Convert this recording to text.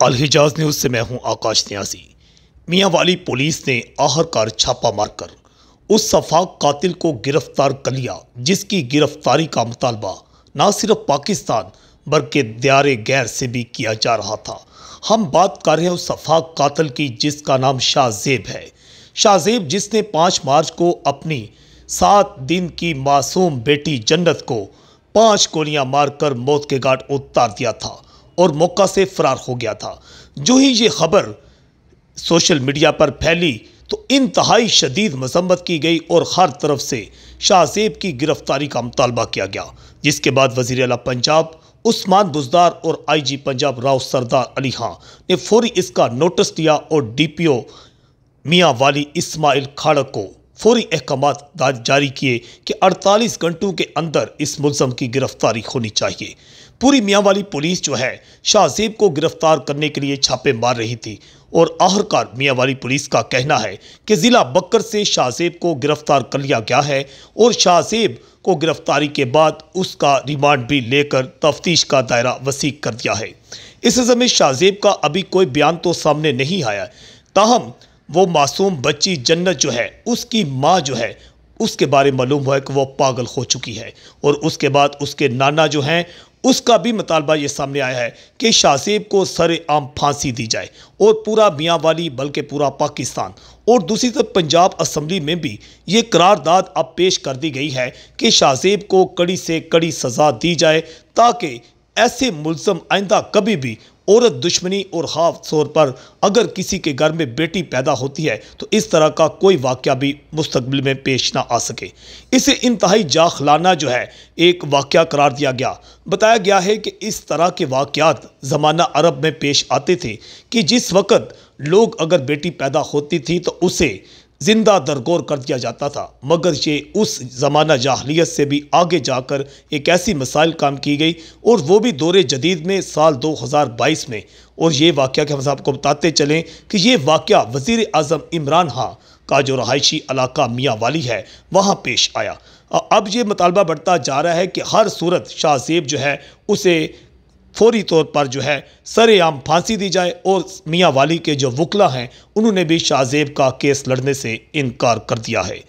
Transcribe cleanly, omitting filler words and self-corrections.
अल हिजाज news से मैं हूं आकाश न्यासी। मियां वाली पुलिस ने आखिरकार छापा मारकर उस सफाक कातिल को गिरफ्तार कर लिया जिसकी गिरफ्तारी का मुतालबा न सिर्फ पाकिस्तान बल्कि दियारे गैर से भी किया जा रहा था। हम बात कर रहे हैं उस सफाक कातिल की जिसका नाम शाहजेब है। शाहजेब जिसने 5 मार्च को अपनी 7 दिन की मासूम बेटी जन्नत को 5 गोलियां मारकर मौत के घाट उतार दिया था और मौका से फरार हो गया था। जो ही ये खबर सोशल मीडिया पर फैली तो इंतहाई शदीद मजम्मत की गई और हर तरफ से शाहजेब की गिरफ्तारी का मुतालबा किया गया, जिसके बाद वज़ीर आला पंजाब उस्मान बुज़दार और IG पंजाब राव सरदार अली खां ने फौरी इसका नोटिस दिया और DPO मियां वाली इस्माइल खाड़क को फौरी अहकामात जारी किए कि 48 घंटों के अंदर इस मुल्ज़म की गिरफ्तारी होनी चाहिए। पूरी मियां वाली पुलिस जो है शाहजेब को गिरफ्तार करने के लिए छापे मार रही थी और आखिरकार मियां वाली पुलिस का कहना है कि ज़िला बकर से शाहजेब को गिरफ्तार कर लिया गया है और शाहजेब को गिरफ्तारी के बाद उसका रिमांड भी लेकर तफ्तीश का दायरा वसी कर दिया है। इस समय शाहजेब का अभी कोई बयान तो सामने नहीं आया, ताहम वो मासूम बच्ची जन्नत जो है उसकी माँ जो है उसके बारे में मालूम हुआ है कि वो पागल हो चुकी है और उसके बाद उसके नाना जो हैं उसका भी मुतालबा ये सामने आया है कि शाहजेब को सरेआम फांसी दी जाए और पूरा मियां वाली बल्कि पूरा पाकिस्तान और दूसरी तरफ पंजाब असम्बली में भी ये करारदाद अब पेश कर दी गई है कि शाहजेब को कड़ी से कड़ी सज़ा दी जाए ताकि ऐसे मुल्ज़म आइंदा कभी भी औरत दुश्मनी और ख़ास तौर पर अगर किसी के घर में बेटी पैदा होती है तो इस तरह का कोई वाक़या भी मुस्तकबिल में पेश ना आ सके। इसे इंतहाई जाखलाना जो है एक वाक़या करार दिया गया। बताया गया है कि इस तरह के वाक़यात ज़माना अरब में पेश आते थे कि जिस वक़्त लोग अगर बेटी पैदा होती थी तो उसे जिंदा दरगोर कर दिया जाता था, मगर ये उस ज़माना जाहलियत से भी आगे जाकर एक ऐसी मिसाइल काम की गई और वो भी दौरे जदीद में साल 2022 में। और ये वाक़या के हम आपको बताते चलें कि ये वाक़या वज़ीर आज़म इमरान खां का जो रहायशी इलाका मियां वाली है वहाँ पेश आया। अब ये मुतालबा बढ़ता जा रहा है कि हर सूरत शाहजेब जो है उसे फौरी तौर पर जो है सरेआम फांसी दी जाए और मियां वाली के जो वकला हैं उन्होंने भी शाहजेब का केस लड़ने से इनकार कर दिया है।